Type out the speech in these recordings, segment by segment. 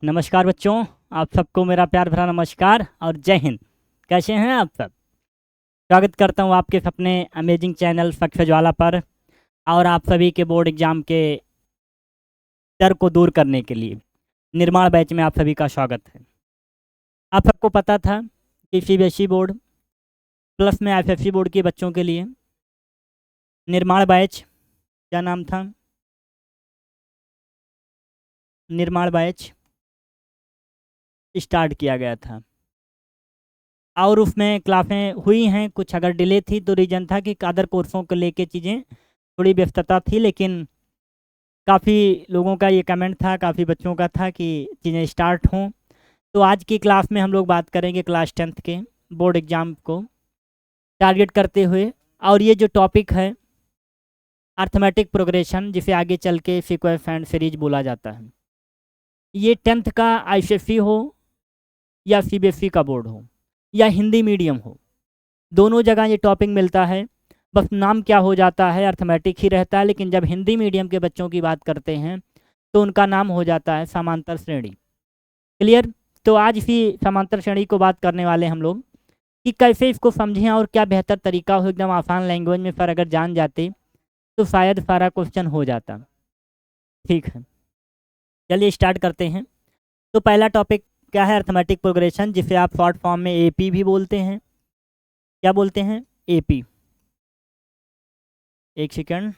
नमस्कार बच्चों। आप सबको मेरा प्यार भरा नमस्कार और जय हिंद। कैसे हैं आप सब? स्वागत करता हूं आपके अपने अमेजिंग चैनल सक्सेस ज्वाला पर और आप सभी के बोर्ड एग्जाम के डर को दूर करने के लिए निर्माण बैच में आप सभी का स्वागत है। आप सबको पता था कि सीबीएसई बोर्ड प्लस में आईएफएससी बोर्ड के बच्चों के लिए निर्माण बैच, क्या नाम था, निर्माण बैच स्टार्ट किया गया था और उसमें क्लासें हुई हैं। कुछ अगर डिले थी तो रीज़न था कि अदर कोर्सों को लेके चीज़ें थोड़ी व्यस्तता थी, लेकिन काफ़ी लोगों का ये कमेंट था, काफ़ी बच्चों का था कि चीज़ें स्टार्ट हों। तो आज की क्लास में हम लोग बात करेंगे क्लास 10th के बोर्ड एग्ज़ाम को टारगेट करते हुए। और ये जो टॉपिक है अर्थमेटिक प्रोग्रेशन, जिसे आगे चल के सीक्वेंस एंड सीरीज बोला जाता है, ये 10th का आईसीएसई हो या सीबीएसई का बोर्ड हो या हिंदी मीडियम हो, दोनों जगह ये टॉपिक मिलता है। बस नाम क्या हो जाता है, अर्थमेटिक ही रहता है, लेकिन जब हिंदी मीडियम के बच्चों की बात करते हैं तो उनका नाम हो जाता है समांतर श्रेणी। क्लियर? तो आज इसी समांतर श्रेणी को बात करने वाले हम लोग कि कैसे इसको समझें और क्या बेहतर तरीका हो एकदम आसान लैंग्वेज में। पर अगर जान जाते तो शायद सारा क्वेश्चन हो जाता। ठीक है, चलिए स्टार्ट करते हैं। तो पहला टॉपिक क्या है? अर्थमेटिक प्रोग्रेशन, जिसे आप शॉर्ट फॉर्म में एपी भी बोलते हैं। क्या बोलते हैं? एपी। एक सेकंड,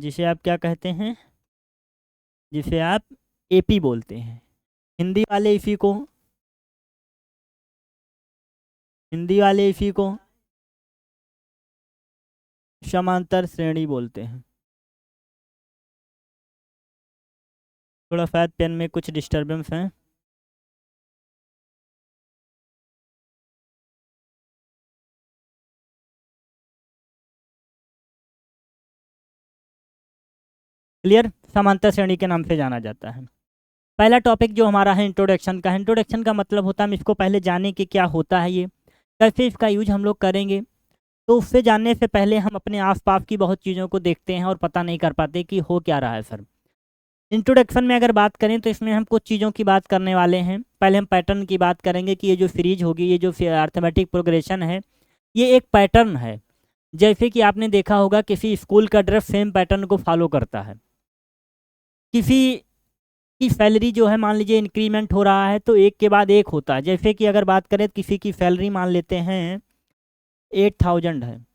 जिसे आप क्या कहते हैं? जिसे आप एपी बोलते हैं। हिंदी वाले इसी को हिंदी वाले इसी को समांतर श्रेणी बोलते हैं। थोड़ा शायद पेन में कुछ डिस्टरबेंस है। क्लियर? समांतर श्रेणी के नाम से जाना जाता है। पहला टॉपिक जो हमारा है इंट्रोडक्शन का। इंट्रोडक्शन का मतलब होता है हम इसको पहले जाने कि क्या होता है, ये कैसे इसका यूज हम लोग करेंगे। तो उससे जानने से पहले हम अपने आसपास की बहुत चीज़ों को देखते हैं और पता नहीं कर पाते कि हो क्या रहा है सर। इंट्रोडक्शन में अगर बात करें तो इसमें हम कुछ चीज़ों की बात करने वाले हैं। पहले हम पैटर्न की बात करेंगे कि ये जो सीरीज होगी, ये जो अर्थमेटिक प्रोग्रेशन है, ये एक पैटर्न है। जैसे कि आपने देखा होगा किसी स्कूल का ड्रेस सेम पैटर्न को फॉलो करता है। किसी की सैलरी जो है, मान लीजिए इंक्रीमेंट हो रहा है तो एक के बाद एक होता है। जैसे कि अगर बात करें तो किसी की सैलरी मान लेते हैं 8000 है।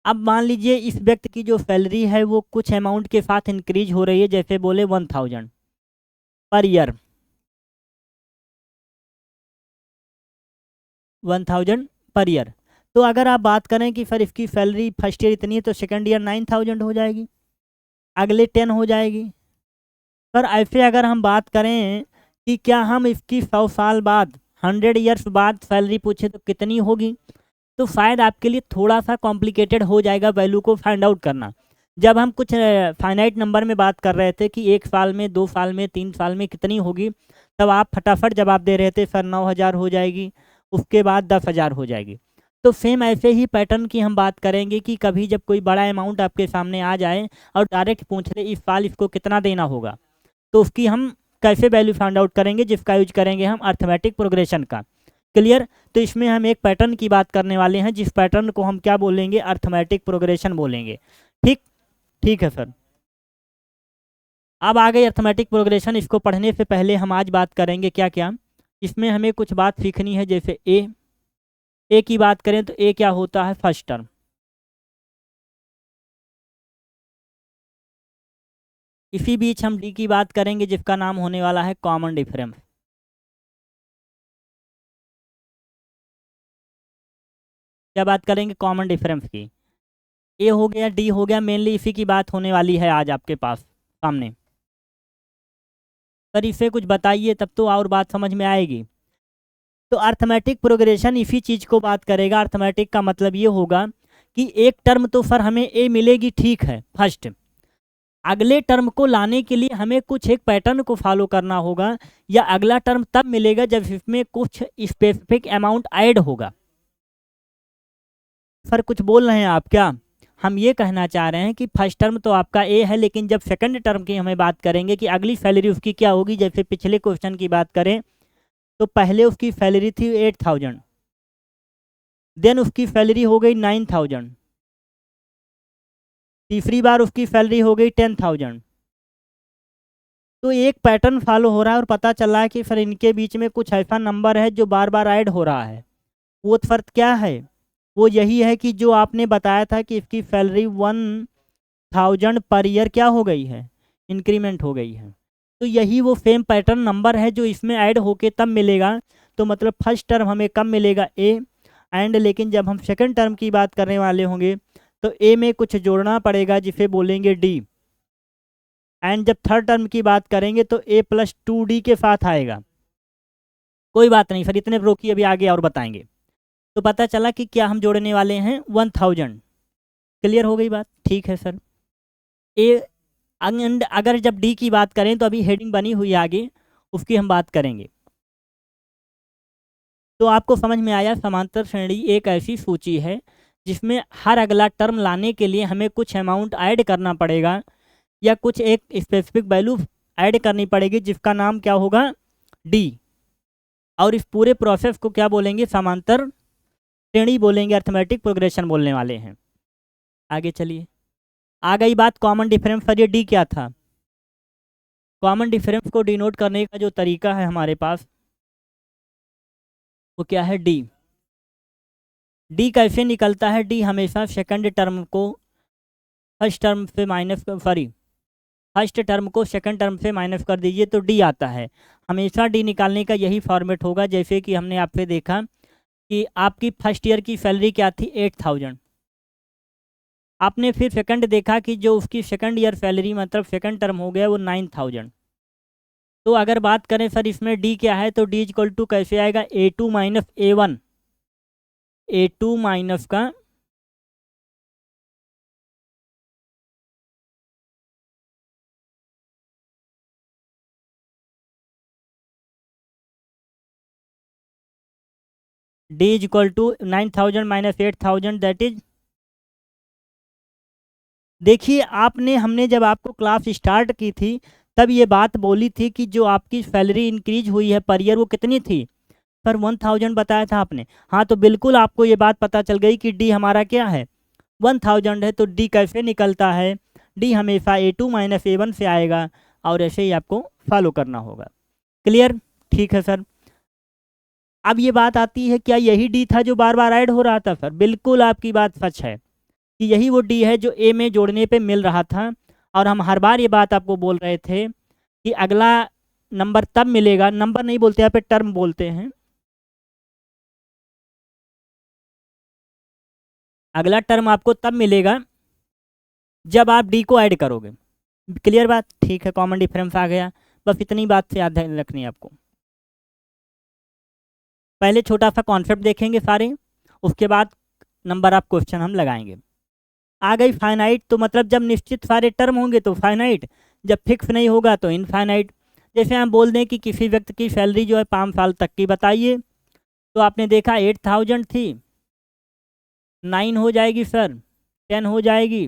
अब मान लीजिए इस व्यक्ति की जो सैलरी है वो कुछ अमाउंट के साथ इंक्रीज हो रही है, जैसे बोले 1000 पर ईयर, 1000 पर ईयर। तो अगर आप बात करें कि सर इसकी सैलरी फर्स्ट ईयर इतनी है तो सेकंड ईयर 9000 हो जाएगी, अगले 10 हो जाएगी। पर ऐसे अगर हम बात करें कि क्या हम इसकी 100 साल बाद, 100 ईयर्स बाद सैलरी पूछे तो कितनी होगी, तो शायद आपके लिए थोड़ा सा कॉम्प्लिकेटेड हो जाएगा वैल्यू को फाइंड आउट करना। जब हम कुछ फाइनाइट नंबर में बात कर रहे थे कि 1 साल में, 2 साल में, 3 साल में कितनी होगी, तब आप फटाफट जवाब दे रहे थे सर 9000 हो जाएगी, उसके बाद 10,000 हो जाएगी। तो सेम ऐसे ही पैटर्न की हम बात करेंगे कि कभी जब कोई बड़ा अमाउंट आपके सामने आ जाए और डायरेक्ट पूछ रहे इस साल इसको कितना देना होगा, तो उसकी हम कैसे वैल्यू फाइंड आउट करेंगे, जिसका यूज करेंगे हम अर्थमेटिक प्रोग्रेशन का। क्लियर? तो इसमें हम एक पैटर्न की बात करने वाले हैं, जिस पैटर्न को हम क्या बोलेंगे? अर्थमेटिक प्रोग्रेशन बोलेंगे। ठीक? ठीक है सर। अब आ गई अर्थमेटिक प्रोग्रेशन। इसको पढ़ने से पहले हम आज बात करेंगे क्या क्या इसमें हमें कुछ बात सीखनी है। जैसे ए की बात करें तो ए क्या होता है? First term. इसी बीच हम डी की बात करेंगे, जिसका नाम होने वाला है कॉमन डिफरेंस। क्या बात करेंगे? कॉमन डिफरेंस की। ए हो गया, डी हो गया, मेनली इसी की बात होने वाली है आज आपके पास सामने। सर इसे कुछ बताइए तब तो और बात समझ में आएगी। तो अर्थमेटिक प्रोग्रेशन इसी चीज़ को बात करेगा। अर्थमेटिक का मतलब ये होगा कि एक टर्म तो सर हमें ए मिलेगी, ठीक है, फर्स्ट। अगले टर्म को लाने के लिए हमें कुछ एक पैटर्न को फॉलो करना होगा, या अगला टर्म तब मिलेगा जब इसमें कुछ स्पेसिफिक अमाउंट ऐड होगा। सर कुछ बोल रहे हैं आप क्या? हम ये कहना चाह रहे हैं कि फर्स्ट टर्म तो आपका ए है, लेकिन जब सेकंड टर्म की हमें बात करेंगे कि अगली सैलरी उसकी क्या होगी, जैसे पिछले क्वेश्चन की बात करें तो पहले उसकी सैलरी थी 8,000, देन उसकी सैलरी हो गई 9,000, तीसरी बार उसकी सैलरी हो गई 10,000। तो एक पैटर्न फॉलो हो रहा है और पता चल रहा है कि फिर इनके बीच में कुछ ऐसा नंबर है जो बार बार ऐड हो रहा है। वो फर्क क्या है? वो यही है कि जो आपने बताया था कि इसकी सैलरी 1,000 पर ईयर क्या हो गई है, इंक्रीमेंट हो गई है। तो यही वो सेम पैटर्न नंबर है जो इसमें ऐड होके तब मिलेगा। तो मतलब फर्स्ट टर्म हमें कब मिलेगा, ए एंड, लेकिन जब हम सेकंड टर्म की बात करने वाले होंगे तो ए में कुछ जोड़ना पड़ेगा जिसे बोलेंगे डी, एंड जब थर्ड टर्म की बात करेंगे तो ए प्लस 2D के साथ आएगा। कोई बात नहीं सर, इतने रोकिए, अभी आगे और बताएंगे। तो पता चला कि क्या हम जोड़ने वाले हैं 1,000। क्लियर हो गई बात? ठीक है सर। ए एंड अगर जब डी की बात करें तो अभी हेडिंग बनी हुई है आगे, उसकी हम बात करेंगे। तो आपको समझ में आया, समांतर श्रेणी एक ऐसी सूची है जिसमें हर अगला टर्म लाने के लिए हमें कुछ अमाउंट ऐड करना पड़ेगा या कुछ एक स्पेसिफिक वैल्यू ऐड करनी पड़ेगी जिसका नाम क्या होगा, डी। और इस पूरे प्रोसेस को क्या बोलेंगे, समांतर श्रेणी बोलेंगे, अर्थमेटिक प्रोग्रेशन बोलने वाले हैं। आगे चलिए, आ गई बात कॉमन डिफरेंस पर। ये डी क्या था? कॉमन डिफरेंस को डिनोट करने का जो तरीका है हमारे पास वो क्या है, डी। डी कैसे निकलता है? डी हमेशा सेकंड टर्म को फर्स्ट टर्म से माइनस, सॉरी, फर्स्ट टर्म को सेकंड टर्म से माइनस कर दीजिए तो डी आता है। हमेशा डी निकालने का यही फॉर्मेट होगा। जैसे कि हमने आपसे देखा कि आपकी फर्स्ट ईयर की सैलरी क्या थी, 8,000। आपने फिर सेकंड देखा कि जो उसकी सेकंड ईयर सैलरी मतलब सेकंड टर्म हो गया वो 9,000। तो अगर बात करें सर इसमें डी क्या है, तो डी इक्वल टू कैसे आएगा, A2 minus A1, A2 minus का d is equal to 9,000 minus 8,000, that is, देखिए आपने, हमने जब आपको क्लास स्टार्ट की थी तब ये बात बोली थी कि जो आपकी सैलरी इंक्रीज हुई है पर ईयर वो कितनी थी सर, 1,000 बताया था आपने। हाँ, तो बिल्कुल आपको ये बात पता चल गई कि डी हमारा क्या है, 1,000 है। तो डी कैसे निकलता है, डी हमेशा A2 माइनस A1 से आएगा और ऐसे ही आपको फॉलो करना होगा। क्लियर? ठीक है सर। अब ये बात आती है, क्या यही डी था जो बार बार ऐड हो रहा था सर? बिल्कुल आपकी बात सच है कि यही वो डी है जो ए में जोड़ने पे मिल रहा था। और हम हर बार ये बात आपको बोल रहे थे कि अगला नंबर तब मिलेगा, नंबर नहीं बोलते यहाँ पे टर्म बोलते हैं, अगला टर्म आपको तब मिलेगा जब आप डी को ऐड करोगे। क्लियर बात? ठीक है, कॉमन डिफरेंस आ गया। बस इतनी बात से याद रखनी है आपको। पहले छोटा सा कॉन्सेप्ट देखेंगे सारे, उसके बाद नंबर ऑफ क्वेश्चन हम लगाएंगे। आ गई फाइनाइट, तो मतलब जब निश्चित सारे टर्म होंगे तो फाइनाइट, जब फिक्स नहीं होगा तो इनफाइनाइट। जैसे हम बोल दें कि किसी व्यक्ति की सैलरी जो है 5 साल तक की बताइए, तो आपने देखा 8,000 थी, 9 हो जाएगी सर, 10 हो जाएगी,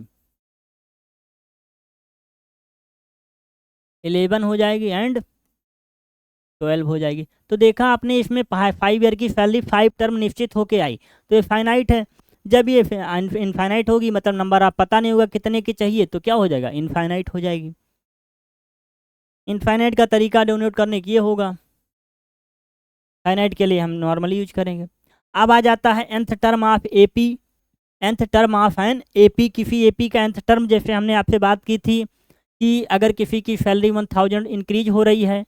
11 हो जाएगी एंड 12 हो जाएगी। तो देखा आपने इसमें 5 ईयर की सैलरी 5 टर्म निश्चित होके आई, तो ये फाइनाइट है। जब ये इनफाइनाइट होगी मतलब नंबर आप पता नहीं होगा कितने की चाहिए, तो क्या हो जाएगा, इनफाइनाइट हो जाएगी। इनफाइनाइट का तरीका डिनोट करने की ये होगा, फाइनाइट के लिए हम नॉर्मली यूज करेंगे। अब आ जाता है nth term of AP. nth term of an AP, किसी एपी का nth टर्म, जैसे हमने आपसे बात की थी कि अगर किसी की सैलरी 1,000 इंक्रीज हो रही है,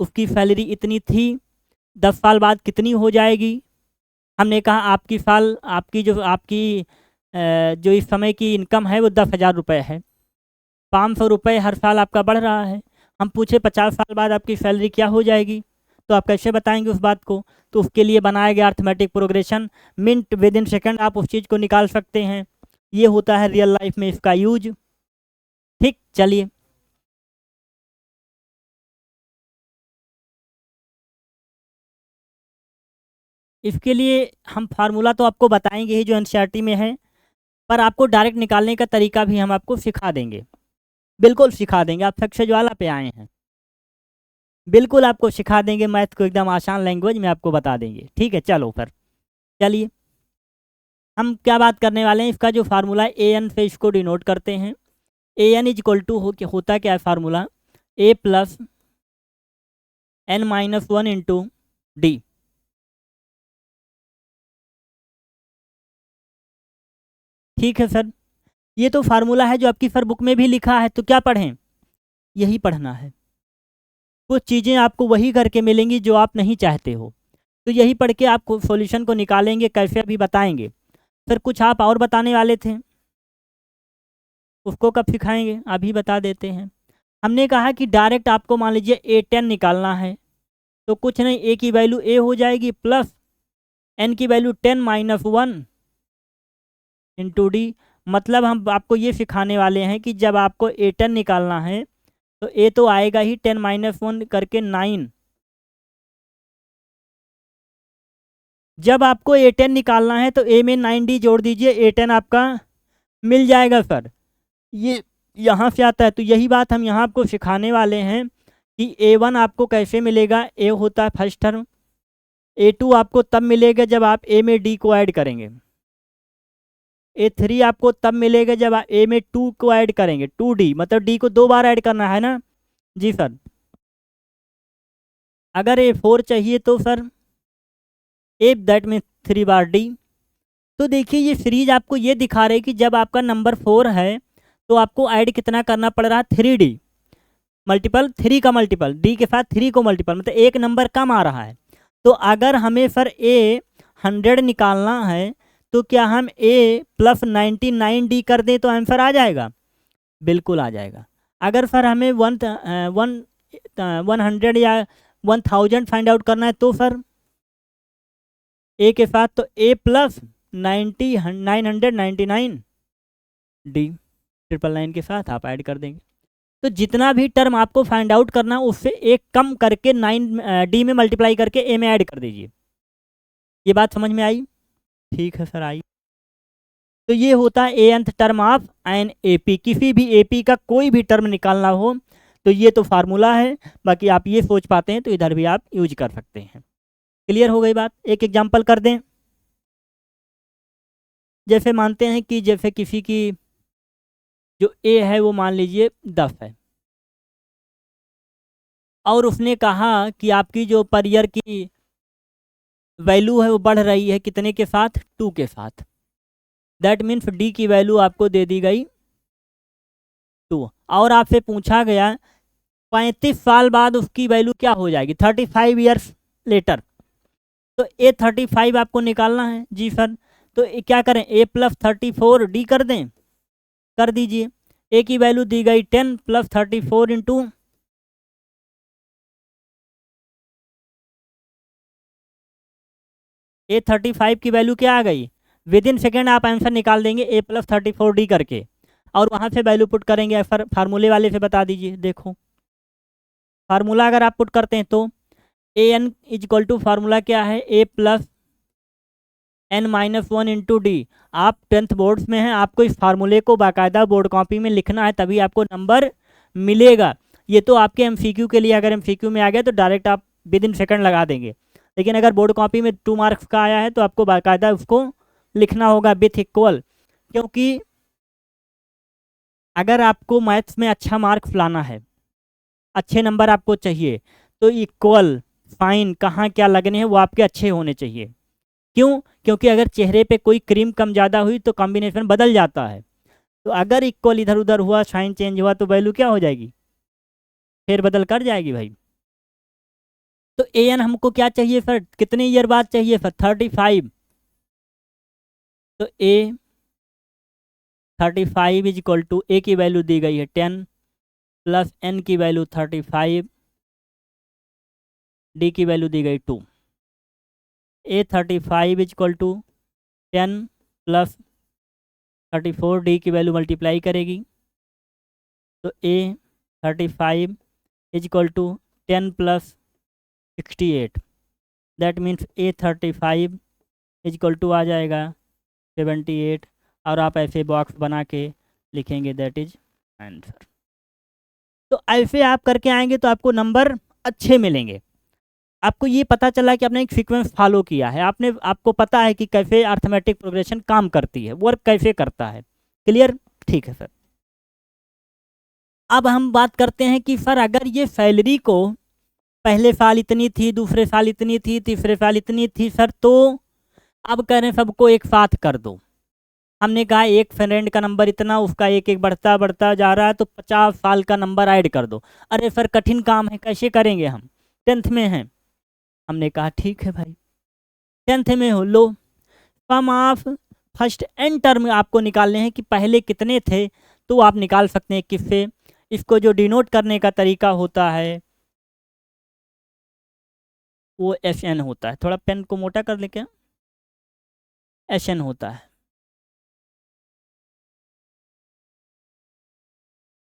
उसकी सैलरी इतनी थी, 10 साल बाद कितनी हो जाएगी। हमने कहा आपकी साल, आपकी जो आपकी जो इस समय की इनकम है वो 10,000 रुपये है, 500 रुपये हर साल आपका बढ़ रहा है। हम पूछे 50 साल बाद आपकी सैलरी क्या हो जाएगी, तो आप कैसे बताएंगे उस बात को? तो उसके लिए बनाया गया arithmetic progression, minute with in second आप उस चीज़ को निकाल सकते हैं। ये होता है रियल लाइफ में इसका यूज। ठीक, चलिए इसके लिए हम फार्मूला तो आपको बताएंगे ही जो एनसीईआरटी में है। पर आपको डायरेक्ट निकालने का तरीका भी हम आपको सिखा देंगे, बिल्कुल सिखा देंगे। आप सक्सेस ज्वाला पे आए हैं, बिल्कुल आपको सिखा देंगे, मैथ को एकदम आसान लैंग्वेज में आपको बता देंगे। ठीक है, चलो फिर चलिए हम क्या बात करने वाले हैं। इसका जो फार्मूला है ए एन से इसको डिनोट करते हैं। A n is equal to होता क्या है formula, a plus N minus one into d. ठीक है सर, ये तो फार्मूला है जो आपकी सर बुक में भी लिखा है, तो क्या पढ़ें, यही पढ़ना है। कुछ चीज़ें आपको वही करके मिलेंगी जो आप नहीं चाहते हो, तो यही पढ़ के आप सॉल्यूशन को निकालेंगे, कैसे अभी बताएंगे। फिर कुछ आप और बताने वाले थे, उसको कब सिखाएंगे, अभी बता देते हैं। हमने कहा कि डायरेक्ट आपको मान लीजिए ए 10 निकालना है, तो कुछ नहीं, ए की वैल्यू ए हो जाएगी प्लस एन की value 10 minus one into D. मतलब हम आपको ये सिखाने वाले हैं कि जब आपको ए 10 निकालना है तो ए तो आएगा ही 10 माइनस वन करके 9। जब आपको ए 10 निकालना है तो ए में 9d जोड़ दीजिए, ए 10 आपका मिल जाएगा सर। ये यहाँ से आता है, तो यही बात हम यहाँ आपको सिखाने वाले हैं कि A1 आपको कैसे मिलेगा। ए होता है फर्स्ट टर्म, A2 आपको तब मिलेगा जब आप ए में डी को ऐड करेंगे, A3 आपको तब मिलेगा जब आप ए में 2 को ऐड करेंगे, 2d मतलब डी को 2 बार ऐड करना है ना जी सर। अगर A4 चाहिए तो सर ए दैट में 3 बार डी। तो देखिए ये सीरीज आपको ये दिखा रही है कि जब आपका नंबर 4 है तो आपको ऐड कितना करना पड़ रहा है, 3d मल्टीपल 3 का मल्टीपल डी के साथ 3 को मल्टीपल, मतलब एक नंबर कम आ रहा है। तो अगर हमें सर ए 100 निकालना है तो क्या हम ए प्लस 99d कर दें तो आंसर आ जाएगा, बिल्कुल आ जाएगा। अगर सर हमें 100 या 1000 फाइंड आउट करना है तो सर ए के साथ तो ए प्लस 999 डी 999 के साथ आप ऐड कर देंगे। तो जितना भी टर्म आपको फाइंड आउट करना उससे एक कम करके 9d में मल्टीप्लाई करके ए में ऐड कर दीजिए। ये बात समझ में आई, ठीक है सर आई। तो ये होता है nth term of an AP. किसी भी एपी का कोई भी टर्म निकालना हो तो ये तो फार्मूला है, बाकी आप ये सोच पाते हैं तो इधर भी आप यूज कर सकते हैं। क्लियर हो गई बात। एक एग्जांपल कर दें, जैसे मानते हैं कि जैसे किसी की जो ए है वो मान लीजिए 10 है और उसने कहा कि आपकी जो पर ईयर की वैल्यू है वो बढ़ रही है कितने के साथ, 2 के साथ। दैट मीन्स डी की वैल्यू आपको दे दी गई 2 और आपसे पूछा गया 35 साल बाद उसकी वैल्यू क्या हो जाएगी, 35 ईयर्स लेटर। तो ए 35 आपको निकालना है जी सर। तो क्या करें, ए प्लस 34 डी कर दें, कर दीजिए। ए की वैल्यू दी गई 10 प्लस 34 इंटू ए 35 की वैल्यू क्या आ गई, विद इन सेकेंड आप आंसर निकाल देंगे ए प्लस 34d करके और वहाँ से वैल्यू पुट करेंगे। फार्मूले वाले से बता दीजिए, देखो फार्मूला अगर आप पुट करते हैं तो a n is equal to formula क्या है, a plus N minus one into d. आप 10th बोर्ड्स में हैं, आपको इस फार्मूले को बाकायदा बोर्ड कॉपी में लिखना है तभी आपको नंबर मिलेगा। ये तो आपके एमसीक्यू के लिए, अगर एमसीक्यू में आ गया तो डायरेक्ट आप विद इन सेकेंड लगा देंगे, लेकिन अगर बोर्ड कॉपी में 2 मार्क्स का आया है तो आपको बाकायदा उसको लिखना होगा विथ इक्वल। क्योंकि अगर आपको मैथ्स में अच्छा मार्क्स लाना है, अच्छे नंबर आपको चाहिए, तो इक्वल साइन कहाँ क्या लगने हैं वो आपके अच्छे होने चाहिए। क्यों, क्योंकि अगर चेहरे पे कोई क्रीम कम ज़्यादा हुई तो कॉम्बिनेशन बदल जाता है। तो अगर इक्वल इधर उधर हुआ, साइन चेंज हुआ तो वैल्यू क्या हो जाएगी, फिर बदल कर जाएगी भाई। तो ए एन हमको क्या चाहिए सर, कितने ईयर बाद चाहिए सर, 35। तो ए 35 इज इक्वल टू ए की वैल्यू दी गई है 10 प्लस एन की वैल्यू 35, डी की वैल्यू दी गई 2। ए 35 इज इक्वल टू 10 प्लस 34, डी की वैल्यू मल्टीप्लाई करेगी तो ए 35 इज इक्वल टू 10 प्लस 68। That means a 35 is equal to आ जाएगा 78 और आप ऐसे बॉक्स बना के लिखेंगे दैट इज आंसर। तो ऐसे आप करके आएंगे तो आपको नंबर अच्छे मिलेंगे। आपको ये पता चला कि आपने एक सीक्वेंस फॉलो किया है, आपको पता है कि कैसे अर्थमेटिक प्रोग्रेशन काम करती है, वर्क कैसे करता है। क्लियर? ठीक है सर। अब हम बात करते हैं कि सर अगर ये सैलरी को पहले साल इतनी थी, दूसरे साल इतनी थी, तीसरे साल इतनी थी सर, तो अब कह रहे हैं सबको एक साथ कर दो। हमने कहा एक फ्रेंड का नंबर इतना, उसका एक एक बढ़ता बढ़ता जा रहा है, तो 50 साल का नंबर ऐड कर दो। अरे सर कठिन काम है, कैसे करेंगे, हम 10th में हैं। हमने कहा ठीक है भाई, 10th में हो, लो सम ऑफ फर्स्ट एन टर्म आपको निकालने हैं कि पहले कितने थे, तो आप निकाल सकते हैं किससे। इसको जो डिनोट करने का तरीका होता है वो एस एन होता है। थोड़ा पेन को मोटा कर ले क्या, एस एन होता है,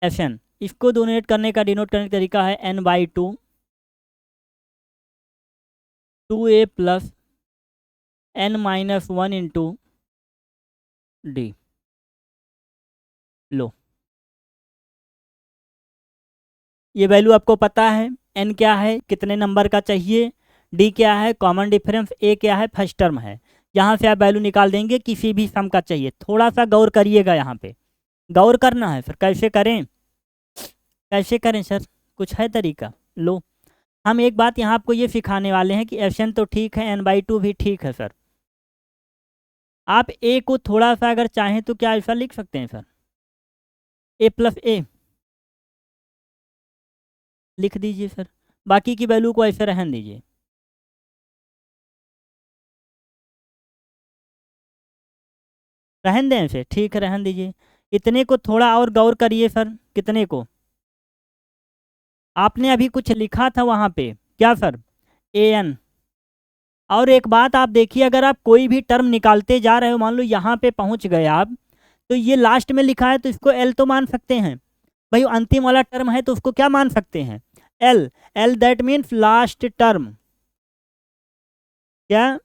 एस एन। इसको डोनेट करने का, डिनोट करने का तरीका है n/2 2a plus n-1 into D. लो ये वैल्यू आपको पता है, n क्या है, कितने नंबर का चाहिए, d क्या है, कॉमन डिफरेंस, a क्या है, फर्स्ट टर्म है। यहाँ से आप वैल्यू निकाल देंगे, किसी भी सम का चाहिए। थोड़ा सा गौर करिएगा, यहाँ पे गौर करना है सर। कैसे करें, कैसे करें सर, कुछ है तरीका? लो हम एक बात यहाँ आपको ये सिखाने वाले हैं कि एफएन तो ठीक है, n/2 भी ठीक है सर। आप a को थोड़ा सा अगर चाहें तो क्या ऐसा लिख सकते हैं सर, a प्लस ए लिख दीजिए सर, बाकी की वैल्यू को ऐसे रहने दीजिए। रहन दें ऐसे, ठीक है रहन दीजिए। इतने को थोड़ा और गौर करिए सर, कितने को आपने अभी कुछ लिखा था वहाँ पे, क्या सर, an। और एक बात आप देखिए, अगर आप कोई भी टर्म निकालते जा रहे हो, मान लो यहाँ पे पहुँच गए आप, तो ये लास्ट में लिखा है तो इसको एल तो मान सकते हैं भाई, अंतिम वाला टर्म है तो उसको क्या मान सकते हैं, L. L that means last term, क्या,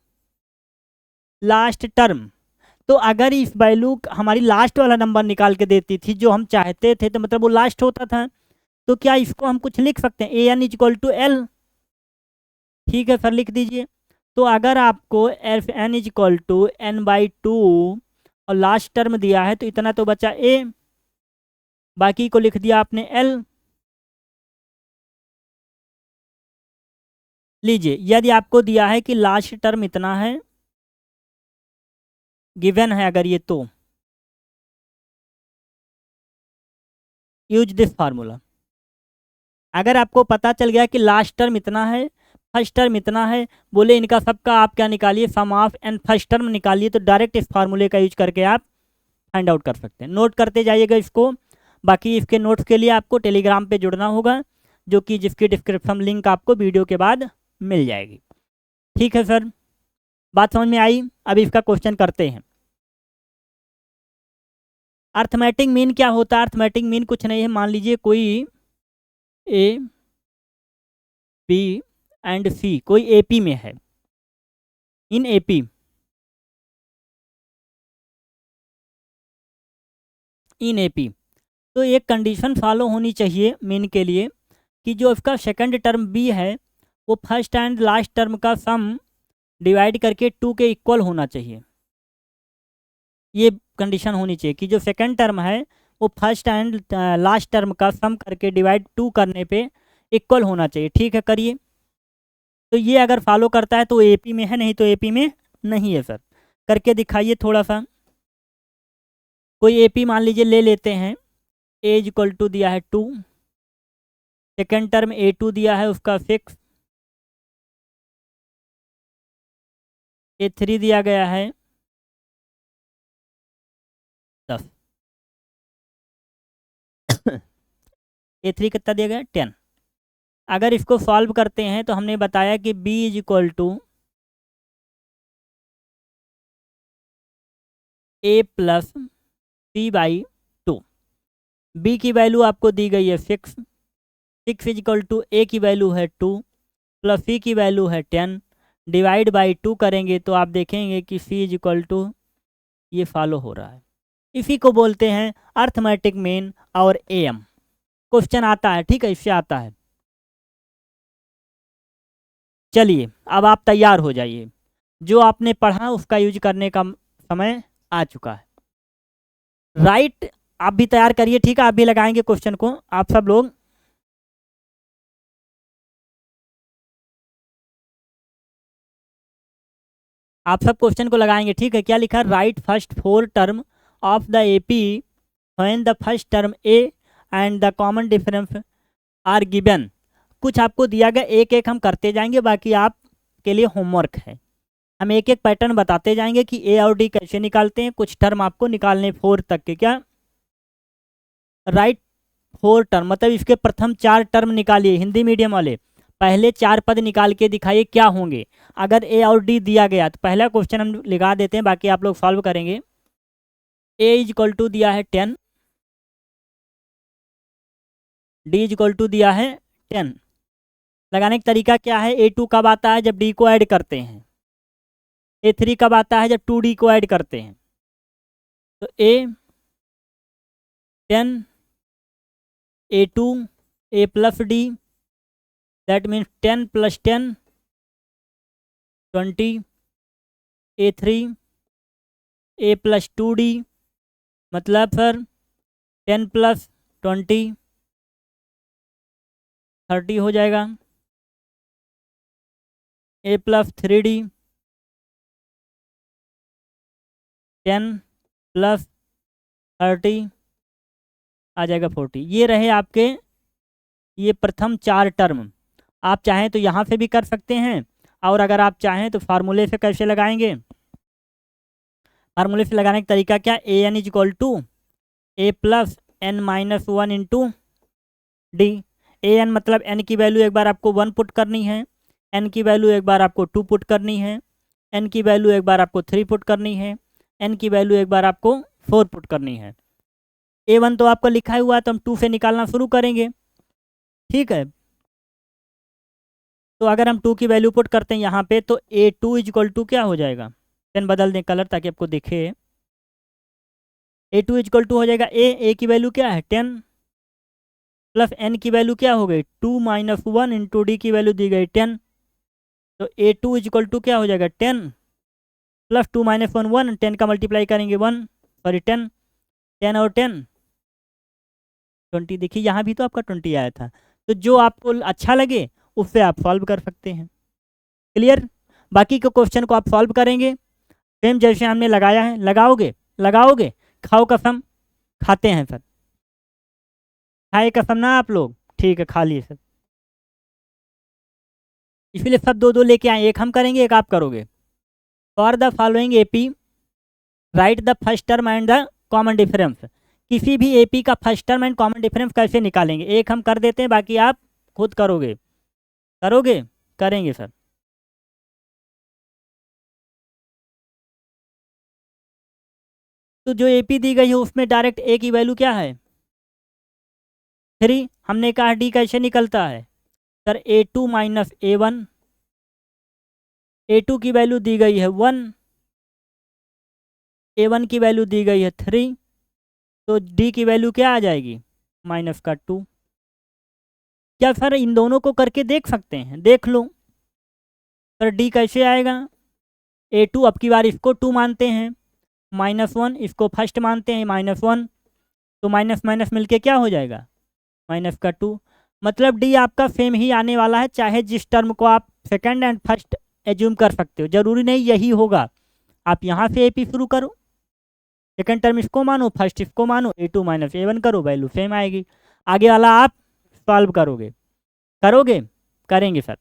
लास्ट टर्म। तो अगर इस वैल्यू हमारी लास्ट वाला नंबर निकाल के देती थी जो हम चाहते थे, तो मतलब वो लास्ट होता था। तो क्या इसको हम कुछ लिख सकते हैं, an इक्वल टू एल। ठीक है सर, लिख दीजिए। तो अगर आपको F N equal to n/2 और लास्ट टर्म दिया है, तो इतना तो बचा a, बाकी को लिख दिया आपने l। लीजिए, यदि आपको दिया है कि लास्ट टर्म इतना है, गिवन है अगर ये, तो यूज दिस फार्मूला। अगर आपको पता चल गया कि लास्ट टर्म इतना है, फर्स्ट टर्म इतना है, बोले इनका सबका आप क्या निकालिए, सम ऑफ एन फर्स्ट टर्म निकालिए, तो डायरेक्ट इस फार्मूले का यूज करके आप फाइंड आउट कर सकते हैं। नोट करते जाइएगा इसको। बाकी इसके नोट्स के लिए आपको टेलीग्राम पे जुड़ना होगा, जो कि जिसकी डिस्क्रिप्शन लिंक आपको वीडियो के बाद मिल जाएगी। ठीक है सर, बात समझ में आई? अभी इसका क्वेश्चन करते हैं। अर्थमेटिक मीन क्या होता है? अर्थमेटिक मीन कुछ नहीं है, मान लीजिए कोई ए बी एंड सी कोई एपी में है, इन एपी, इन एपी, तो एक कंडीशन फॉलो होनी चाहिए मीन के लिए कि जो इसका सेकंड टर्म बी है वो फर्स्ट एंड लास्ट टर्म का सम डिवाइड करके 2 के इक्वल होना चाहिए। ये कंडीशन होनी चाहिए कि जो सेकंड टर्म है वो फर्स्ट एंड लास्ट टर्म का सम करके डिवाइड 2 करने पे इक्वल होना चाहिए। ठीक है, करिए। तो ये अगर फॉलो करता है तो एपी में है, नहीं तो एपी में नहीं है सर। करके दिखाइए थोड़ा सा। कोई एपी मान लीजिए ले लेते हैं, ए इक्वल टू दिया है 2, सेकेंड टर्म A2 दिया है उसका 6, A3 दिया गया है 10, A3 कितना दिया गया 10। अगर इसको सॉल्व करते हैं तो हमने बताया कि B is equal to A plus C/2। B की वैल्यू आपको दी गई है 6, 6 इज इक्वल टू A की वैल्यू है 2 प्लस C की वैल्यू है 10, डिवाइड बाई 2 करेंगे तो आप देखेंगे कि C इज इक्वल टू ये फॉलो हो रहा है। इसी को बोलते हैं अर्थमेटिक मीन और एएम। क्वेश्चन आता है, ठीक है, इससे आता है। चलिए अब आप तैयार हो जाइए, जो आपने पढ़ा उसका यूज करने का समय आ चुका है। राइट, आप भी तैयार करिए, ठीक है, आप भी लगाएंगे क्वेश्चन को, आप सब लोग। आप सब क्वेश्चन को लगाएंगे, ठीक है। क्या लिखा? Write first four term of the AP when the first term A and the common difference are given. कुछ आपको दिया गया, एक एक हम करते जाएंगे, बाकी आपके लिए होमवर्क है। हम एक एक पैटर्न बताते जाएंगे कि ए और डी कैसे निकालते हैं। कुछ टर्म आपको निकालने फोर तक के। क्या? राइट फोर टर्म मतलब इसके प्रथम चार टर्म निकालिए। हिंदी मीडियम वाले पहले चार पद निकाल के दिखाइए क्या होंगे। अगर ए और डी दिया गया तो पहला क्वेश्चन हम लगा देते हैं, बाकी आप लोग सॉल्व करेंगे। ए इज इक्वल टू दिया है 10, डी इज इक्वल टू दिया है 10। लगाने का तरीका क्या है? ए टू कब आता है? जब डी को ऐड करते हैं। ए थ्री कब आता है? जब टू डी को ऐड करते हैं। तो a 10, a two, A plus d, that means 10 + 10 20, a three, a plus 2d मतलब सर 10 + 20 30 हो जाएगा। ए प्लस 3d 10 + 30 आ जाएगा 40। ये रहे आपके ये प्रथम चार टर्म। आप चाहें तो यहाँ से भी कर सकते हैं, और अगर आप चाहें तो फार्मूले से कैसे लगाएंगे? फार्मूले से लगाने का तरीका क्या? A n is equal to A plus N minus 1 into d. A n मतलब एन की वैल्यू एक बार आपको 1 पुट करनी है, एन की वैल्यू एक बार आपको 2 पुट करनी है, एन की वैल्यू एक बार आपको 3 पुट करनी है, एन की वैल्यू एक बार आपको 4 पुट करनी है। A1 तो आपका लिखा हुआ है, तो हम 2 से निकालना शुरू करेंगे, ठीक है। तो अगर हम 2 की वैल्यू पुट करते हैं यहाँ पे, तो A2 इज इक्वल टू क्या हो जाएगा? पेन बदल दें कलर ताकि आपको दिखे। A2 इज इक्वल टू हो जाएगा ए की वैल्यू क्या है? 10 प्लस एन की वैल्यू क्या हो गई? 2 - 1 इंटू डी की वैल्यू दी गई 10। तो A2 इज इक्वल टू क्या हो जाएगा? 10 प्लस 2 - 1 1, 10 का मल्टीप्लाई करेंगे 1, सॉरी 10, 10 और 10 20। देखिए यहाँ भी तो आपका 20 आया था। तो जो आपको अच्छा लगे उससे आप सॉल्व कर सकते हैं। क्लियर? बाकी के क्वेश्चन को आप सॉल्व करेंगे सेम जैसे हमने लगाया है। लगाओगे? लगाओगे? खाओ कसम। खाते हैं सर? खाए कसम ना आप लोग? ठीक है, खा लिए सर। इसलिए सब दो दो लेके आए, एक हम करेंगे एक आप करोगे। For the following AP right the first term and the common difference. किसी भी एपी का first term and common difference कैसे निकालेंगे? एक हम कर देते हैं, बाकी आप खुद करोगे। करोगे? करेंगे सर। तो जो एपी दी गई है उसमें डायरेक्ट ए की वैल्यू क्या है? 3। हमने कहा डी कैसे निकलता है? Sir A2 - A1। A2 की वैल्यू दी गई है 1, A1 की वैल्यू दी गई है 3, तो डी की वैल्यू क्या आ जाएगी? -2। क्या सर इन दोनों को करके देख सकते हैं? देख लो सर, डी कैसे आएगा? A2 अब की बार इसको 2 मानते हैं, -1 इसको फर्स्ट मानते हैं -1, तो माइनस माइनस मिलके क्या हो जाएगा? -2। मतलब डी आपका सेम ही आने वाला है, चाहे जिस टर्म को आप सेकंड एंड फर्स्ट एज्यूम कर सकते हो, जरूरी नहीं यही होगा। आप यहाँ से एपी शुरू करो, सेकंड टर्म इसको मानो, फर्स्ट इसको मानो, A2 - A1 करो, वैल्यू सेम आएगी। आगे वाला आप सॉल्व करोगे। करोगे? करेंगे सर।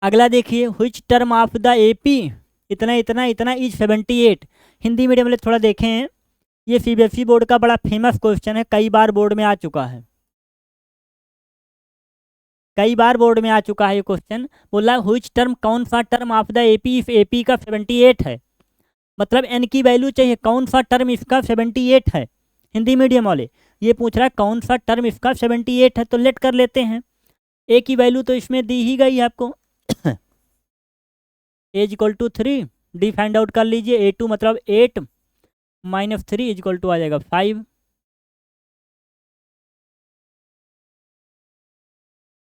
अगला देखिए, which term of the AP इतना इतना इतना इज 78। हिंदी मीडियम वाले थोड़ा देखें, ये सीबीएसई बोर्ड का बड़ा फेमस क्वेश्चन है, कई बार बोर्ड में आ चुका है, कई बार बोर्ड में आ चुका है ये क्वेश्चन। बोला व्हिच टर्म, कौन सा term of the AP if AP का 78 है, मतलब एन की वैल्यू चाहिए, कौन सा टर्म इसका 78 है। हिंदी मीडियम वाले ये पूछ रहा है कौन सा टर्म इसका 78 है, तो लेट कर लेते हैं। ए की वैल्यू तो इसमें दी ही गई है आपको, a equal to 3, d find out कर लीजिए। A2 मतलब 8 माइनस 3 इक्वल टू आ जाएगा 5।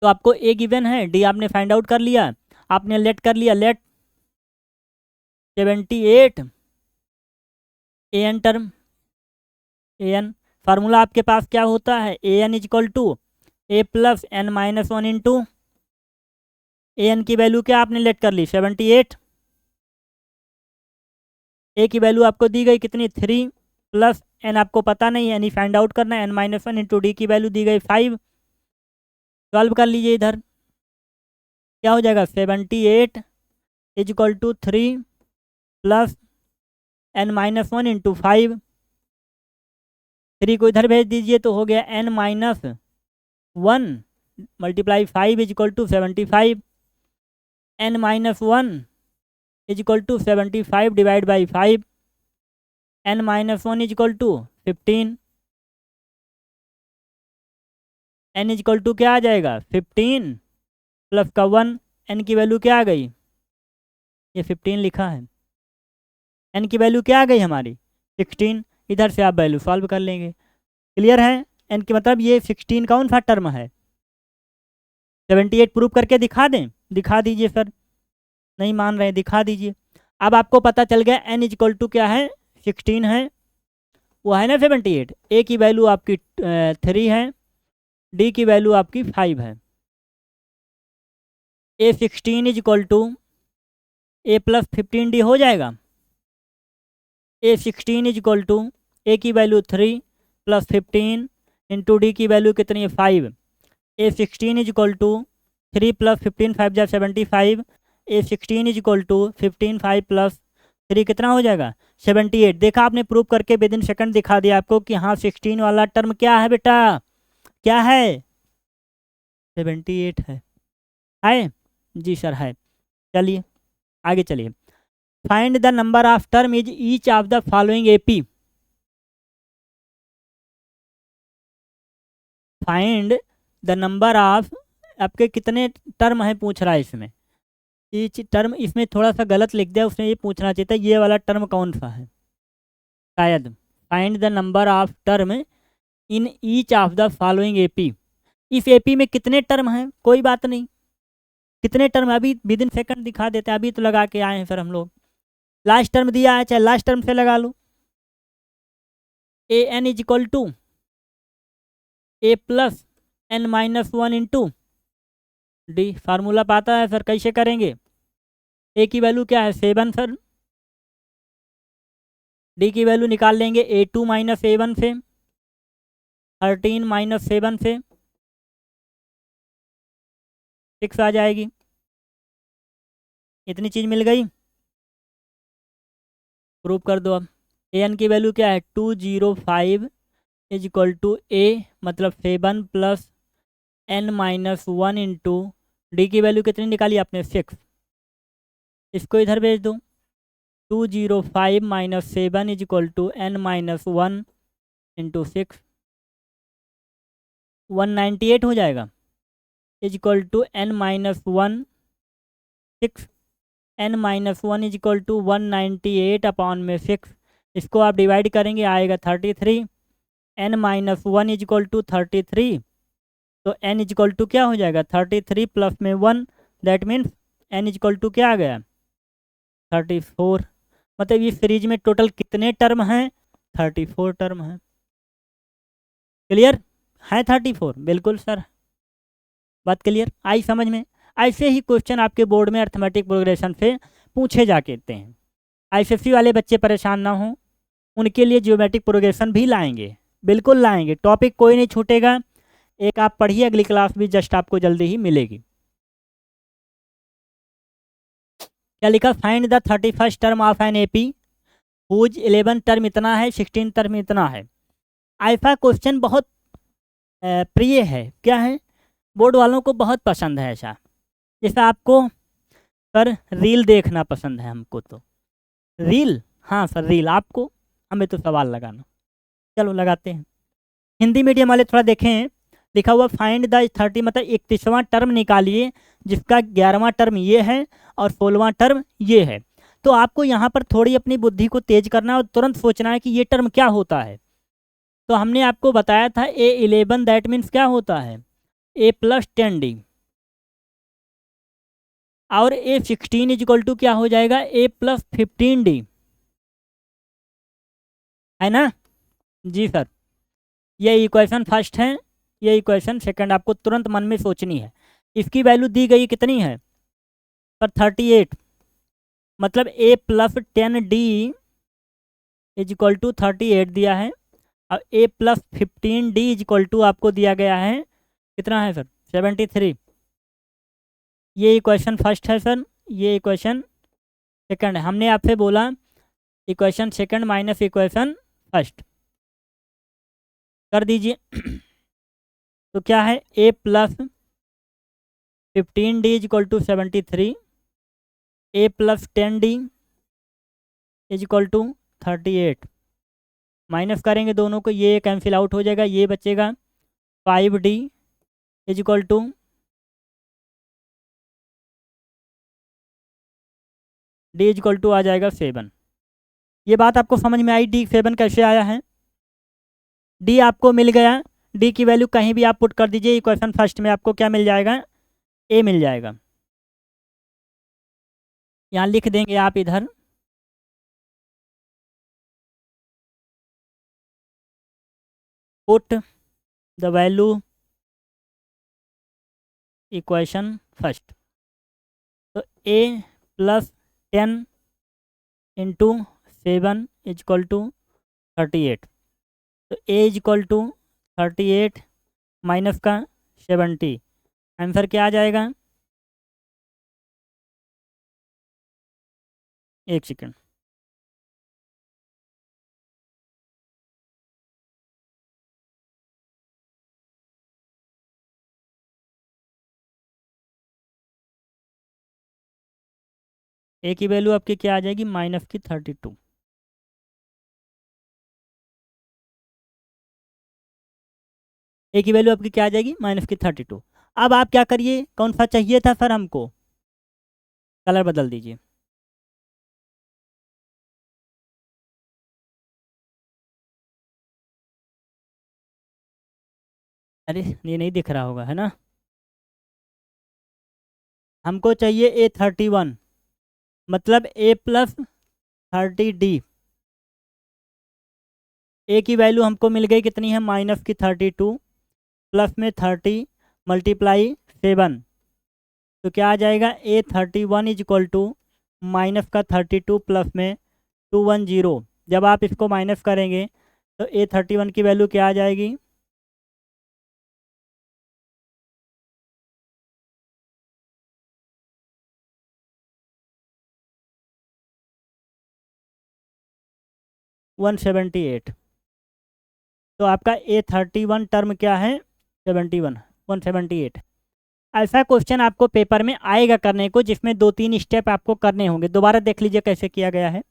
तो आपको ए गिवन है, डी आपने फाइंड आउट कर लिया, आपने लेट कर लिया, let 78 a n term, a n formula आपके पास क्या होता है, a n equal to A plus N minus 1 into a n की वैल्यू क्या आपने लेट कर ली 78, ए की वैल्यू आपको दी गई कितनी 3 प्लस एन आपको पता नहीं है, यानी फाइंड आउट करना है, एन माइनस 1 इंटू डी की वैल्यू दी गई 5। सॉल्व कर लीजिए, इधर क्या हो जाएगा 78 is equal to 3 plus N minus 1 into 5। 3 को इधर भेज दीजिए तो हो गया N minus 1 multiply 5 is equal to 75। N minus 1 is equal to 75 divide by 5। N minus 1 is equal to 15। N is equal to क्या आ जाएगा 15 प्लस का 1, एन की वैल्यू क्या आ गई, ये 15 लिखा है, एन की वैल्यू क्या आ गई हमारी 16। इधर से आप वैल्यू सॉल्व कर लेंगे। क्लियर है, एन की मतलब ये 16 कौन सा टर्म है, 78 प्रूव करके दिखा दें, दिखा दीजिए सर, नहीं मान रहे दिखा दीजिए। अब आपको पता चल गया एन इज इक्वल टू क्या है 16 है, वो है ना 78, ए की वैल्यू आपकी 3 है, डी की वैल्यू आपकी 5 है। A 16 is equal to A plus 15 D हो जाएगा। ए 16 इज इक्वल टू ए की वैल्यू 3 प्लस 15 इंटू डी की वैल्यू कितनी है 5। A 16 is equal to 3 plus 15 5 जा 75। A 16 is equal to 15 5 plus 3 कितना हो जाएगा 78। देखा आपने प्रूव करके विद इन सेकंड दिखा दिया आपको कि हाँ 16 वाला टर्म क्या है बेटा, क्या है 78 है जी सर है। चलिए आगे चलिए। Find the number of term is each of the following AP. Find the number of, आपके कितने टर्म है पूछ रहा है इसमें, ईच टर्म इसमें थोड़ा सा गलत लिख दिया, उसने ये पूछना चाहिए था ये वाला टर्म कौन सा है शायद। Find the number of term in each of the following AP. इस एपी में कितने टर्म हैं, कोई बात नहीं, कितने टर्म अभी विद इन सेकंड दिखा देते हैं, अभी तो लगा के आए हैं सर हम लोग। लास्ट टर्म दिया है, चाहे लास्ट टर्म से लगा लो। A n is equal to A plus N minus 1 into d, formula पाता है सर, कैसे करेंगे, ए की वैल्यू क्या है 7 सर, डी की वैल्यू निकाल लेंगे A2 माइनस A1 से, 13 माइनस 7 से 6 आ जाएगी, इतनी चीज़ मिल गई, प्रूव कर दो। अब ए एन की वैल्यू क्या है 205 इज इक्वल टू ए मतलब 7 plus N minus 1 into D की वैल्यू कितनी निकाली आपने 6, इसको इधर भेज दो 205 minus 7 is equal to N minus 1 into 6, 198 हो जाएगा is equal to N minus 1 6, N minus 1 is equal to 198 upon में 6, इसको आप डिवाइड करेंगे आएगा 33, N minus 1 is equal to 33, तो एन इज इक्वल टू क्या हो जाएगा 33 प्लस में 1, that means N is equal to क्या आ गया 34। मतलब इस सीरीज में टोटल कितने टर्म हैं 34 टर्म हैं। क्लियर है 34, बिल्कुल सर, बात क्लियर आई समझ में। ऐसे ही क्वेश्चन आपके बोर्ड में अर्थमेटिक प्रोग्रेशन से पूछे जाते हैं। आईसीएसई वाले बच्चे परेशान ना हों, उनके लिए ज्योमेट्रिक प्रोग्रेशन भी लाएंगे, बिल्कुल लाएंगे, टॉपिक कोई नहीं छूटेगा। एक आप पढ़िए, अगली क्लास भी जस्ट आपको जल्दी ही मिलेगी। क्या लिखा, find the 31st term of an AP whose 11 term इतना है 16 टर्म इतना है। ऐसा क्वेश्चन बहुत प्रिय है, क्या है, बोर्ड वालों को बहुत पसंद है ऐसा। जैसा आपको सर रील देखना पसंद है, हमको तो रील, हाँ सर रील, आपको, हमें तो सवाल लगाना। चलो लगाते हैं। हिंदी मीडियम वाले थोड़ा देखें, लिखा हुआ फाइंड द 30 मतलब 31वां टर्म निकालिए जिसका 11वां टर्म ये है और 16वां टर्म ये है। तो आपको यहाँ पर थोड़ी अपनी बुद्धि को तेज करना है और तुरंत सोचना है कि ये टर्म क्या होता है। तो हमने आपको बताया था A11 दैट मीन्स क्या होता है A+10D, और A16 इजिकल टू क्या हो जाएगा A+15D, है ना जी सर। ये इक्वेशन फर्स्ट है, ये इक्वेशन सेकंड आपको तुरंत मन में सोचनी है। इसकी वैल्यू दी गई कितनी है पर 38, मतलब A+10D इजिकल टू 38 दिया है, और A+15D इजिकल टू आपको दिया गया है कितना है सर 73। ये इक्वेशन फर्स्ट है सर, ये इक्वेशन सेकंड है। हमने आपसे बोला equation second minus equation first कर दीजिए। तो क्या है A+15D equal to 73, A+10D equal to 38, माइनस करेंगे दोनों को, ये कैंसिल आउट हो जाएगा, ये बचेगा 5D is equal to D is equal to आ जाएगा 7। ये बात आपको समझ में आई D7 कैसे आया है। D आपको मिल गया, D की वैल्यू कहीं भी आप पुट कर दीजिए, इक्वेशन फर्स्ट में आपको क्या मिल जाएगा A मिल जाएगा। यहाँ लिख देंगे आप इधर put the value equation first. तो A+10 इंटू 7 इजक्ल टू 38, तो A इजक्ल टू 38 माइनस का 70, आंसर क्या आ जाएगा, एक सेकेंड, A की वैल्यू आपकी क्या आ जाएगी माइनस की 32। A की वैल्यू आपकी क्या आ जाएगी माइनस की 32। अब आप क्या करिए, कौन सा चाहिए था सर हमको, कलर बदल दीजिए। अरे ये नहीं दिख रहा होगा है ना, हमको चाहिए A31, मतलब A+30D। A की वैल्यू हमको मिल गई कितनी है माइनस की 32, प्लस में 30 मल्टीप्लाई 7, तो क्या आ जाएगा A31 इजक्ल टू माइनस का 32 प्लस में 210। जब आप इसको माइनस करेंगे तो A31 की वैल्यू क्या आ जाएगी, वन 178। तो आपका A31 टर्म क्या है 71, 178। ऐसा क्वेश्चन आपको पेपर में आएगा करने को, जिसमें 2-3 स्टेप आपको करने होंगे। दोबारा देख लीजिए कैसे किया गया है।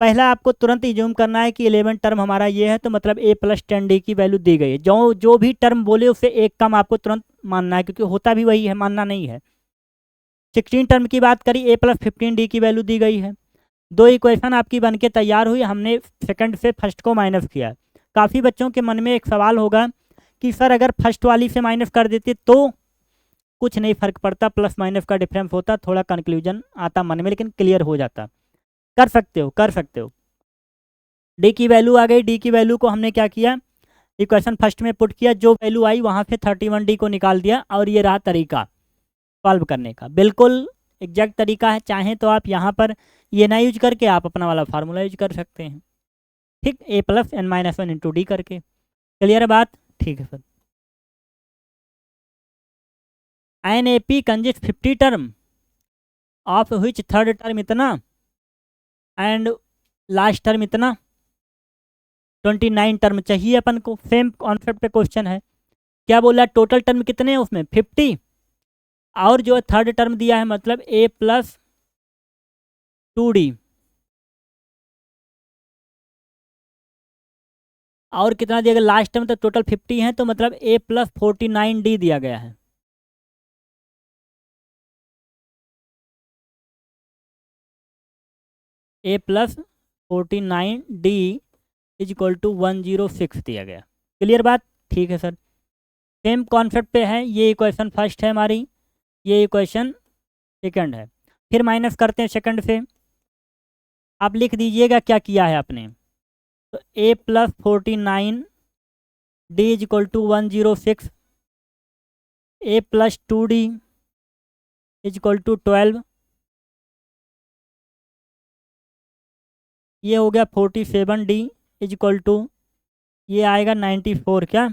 पहला आपको तुरंत इज्यूम करना है कि 11 टर्म हमारा ये है, तो मतलब A+10D की वैल्यू दी गई है। जो जो भी टर्म बोले उससे एक कम आपको तुरंत मानना है, क्योंकि होता भी वही है, मानना नहीं है। 16 टर्म की बात करी, A+15D की वैल्यू दी गई है। दो इक्वेशन आपकी बन के तैयार हुई, हमने सेकंड से फर्स्ट को माइनस किया। काफ़ी बच्चों के मन में एक सवाल होगा कि सर अगर फर्स्ट वाली से माइनस कर देते तो कुछ नहीं फर्क पड़ता, प्लस माइनस का डिफरेंस होता, थोड़ा कंक्लूजन आता मन में, लेकिन क्लियर हो जाता। कर सकते हो, कर सकते हो। डी की वैल्यू आ गई, डी की वैल्यू को हमने क्या किया, इक्वेशन फर्स्ट में पुट किया, जो वैल्यू आई वहाँ से 31D को निकाल दिया, और ये रहा तरीका सॉल्व करने का। बिल्कुल एग्जैक्ट तरीका है, चाहें तो आप यहाँ पर ये ना यूज करके आप अपना वाला फार्मूला यूज कर सकते हैं, ठीक, A+n-1 इंटू डी करके। क्लियर है बात, ठीक है sir. NAP consist 50 term of which third term इतना एंड लास्ट टर्म इतना, 29 टर्म चाहिए अपन को। सेम कॉन्सेप्ट पे क्वेश्चन है। क्या बोला, टोटल टर्म कितने हैं उसमें 50, और जो थर्ड टर्म दिया है मतलब A+2D, और कितना दिया गया लास्ट टर्म, तो टोटल 50 है, तो मतलब A+49D दिया गया है। a plus 49d is equal to 106 दिया गया। क्लियर बात? ठीक है सर, सेम कॉन्सेप्ट पे है। ये इक्वेशन फर्स्ट है हमारी, ये इक्वेशन सेकंड है। फिर माइनस करते हैं सेकंड से। आप लिख दीजिएगा क्या किया है आपने। तो a plus 49d is equal to 106, a plus 2d is equal to 12, ये हो गया 47d इज इक्वल टू, ये आएगा 94 क्या।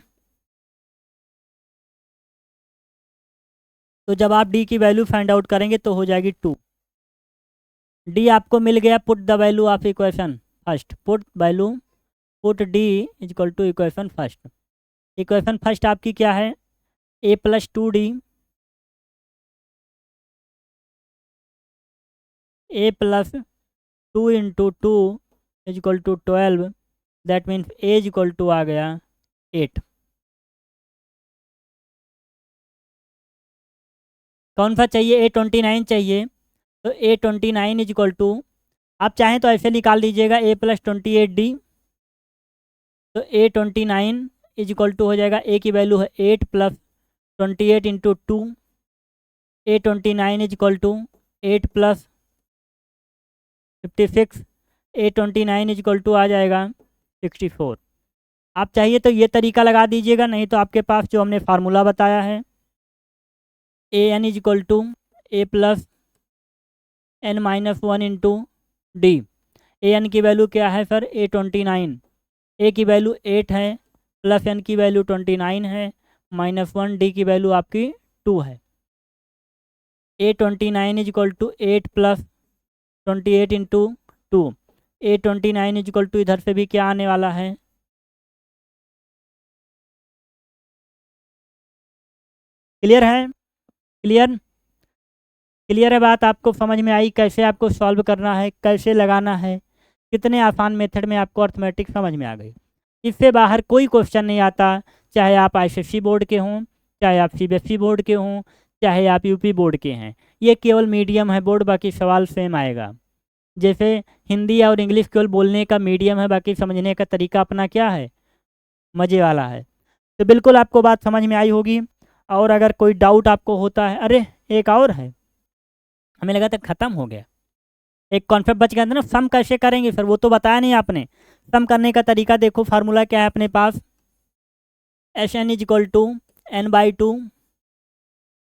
तो जब आप d की वैल्यू फाइंड आउट करेंगे तो हो जाएगी 2। d आपको मिल गया, put the value of equation first, put d is equal to equation first. Equation first आपकी क्या है, a plus 2d, a plus 2 into 2 is equal to 12, that means a is equal to आ गया 8। कौन सा चाहिए, A29 चाहिए। तो A29 इज इक्वल टू, आप चाहें तो ऐसे निकाल लीजिएगा, a प्लस 28d। तो A29 इज इक्वल टू हो जाएगा, a की वैल्यू है 8 plus 28 into 2, A29 is equal to 8 plus 56, A29 is equal to आ जाएगा 64। आप चाहिए तो ये तरीका लगा दीजिएगा, नहीं तो आपके पास जो हमने फार्मूला बताया है, an is equal to a plus n minus 1 into D. an की वैल्यू क्या है सर, A29, a की वैल्यू 8 है, प्लस n की वैल्यू 29 है, माइनस 1, डी की वैल्यू आपकी 2 है। A29 is equal to 8 plus 28 into 2, A29 is equal to इधर से भी क्या आने वाला है, क्लियर है? क्लियर है बात? आपको समझ में आई कैसे आपको सॉल्व करना है, कैसे लगाना है, कितने आसान मेथड में आपको अर्थमेटिक समझ में आ गई। इससे बाहर कोई क्वेश्चन नहीं आता, चाहे आप ICSE बोर्ड के हों, चाहे आप CBSE बोर्ड के हों, चाहे आप UP बोर्ड के हैं। ये केवल मीडियम है बोर्ड, बाकी सवाल सेम आएगा। जैसे हिंदी और इंग्लिश केवल बोलने का मीडियम है, बाकी समझने का तरीका अपना क्या है, मज़े वाला है। तो बिल्कुल आपको बात समझ में आई होगी। और अगर कोई डाउट आपको होता है, अरे एक और है, हमें लगा था ख़त्म हो गया, एक कॉन्सेप्ट बच गया था ना, सम कैसे करेंगे सर, वो तो बताया नहीं आपने। सम करने का तरीका देखो, फार्मूला क्या है अपने पास, SN is equal to n/2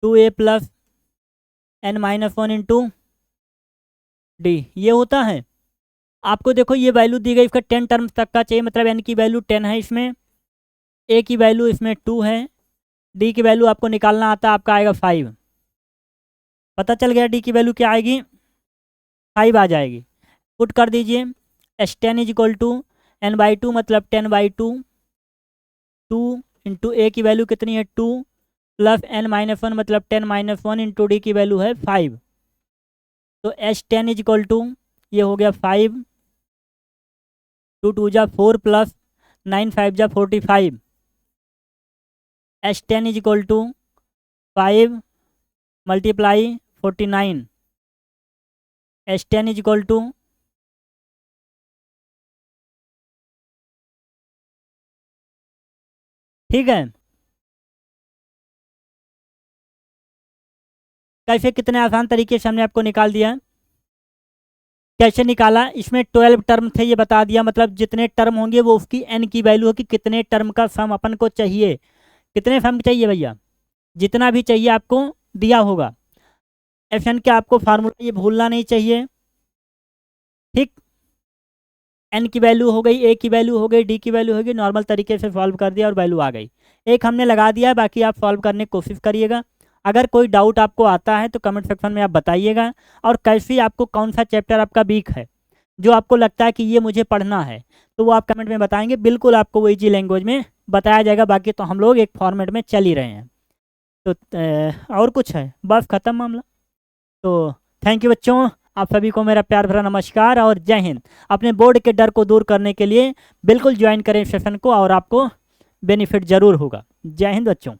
2a plus n minus 1 into D, ये होता है। आपको देखो ये वैल्यू दी गई, इसका 10 टर्म्स तक का चाहिए, मतलब n की वैल्यू 10 है इसमें, a की वैल्यू इसमें 2 है, डी की वैल्यू आपको निकालना आता है, आपका आएगा 5। पता चल गया डी की वैल्यू क्या आएगी, 5 आ जाएगी। पुट कर दीजिए, S10 is equal to n/2 मतलब 10/2, 2 इंटू a की वैल्यू कितनी है 2, प्लस n माइनस 1 मतलब 10 माइनस 1 इंटू डी की वैल्यू है 5। तो S10 इज इक्वल टू, ये हो गया 5, 2 2 जा 4 प्लस 9 5 जा 45, S10 is equal to 5 multiply 49, S10 is equal to, ठीक है। कैसे, कितने आसान तरीके से हमने आपको निकाल दिया। कैसे निकाला, इसमें 12 टर्म थे ये बता दिया, मतलब जितने टर्म होंगे वो उसकी n की वैल्यू होगी, कितने टर्म का सम अपन को चाहिए, कितने सम चाहिए भैया, जितना भी चाहिए आपको दिया होगा। FN का आपको फार्मूला ये भूलना नहीं चाहिए, ठीक। n की वैल्यू हो गई, a की वैल्यू हो गई, d की वैल्यू हो गई, नॉर्मल तरीके से सॉल्व कर दिया और वैल्यू आ गई। एक हमने लगा दिया, बाकी आप सॉल्व करने की कोशिश करिएगा। अगर कोई डाउट आपको आता है तो कमेंट सेक्शन में आप बताइएगा। और कैसे आपको कौन सा चैप्टर आपका वीक है, जो आपको लगता है कि ये मुझे पढ़ना है, तो वो आप कमेंट में बताएंगे, बिल्कुल आपको वो ईजी लैंग्वेज में बताया जाएगा। बाकी तो हम लोग एक फॉर्मेट में चल ही रहे हैं। तो और कुछ है, बस ख़त्म मामला। तो थैंक यू बच्चों, आप सभी को मेरा प्यार भरा नमस्कार और जय हिंद। अपने बोर्ड के डर को दूर करने के लिए बिल्कुल ज्वाइन करें सेशन को, और आपको बेनिफिट ज़रूर होगा। जय हिंद बच्चों।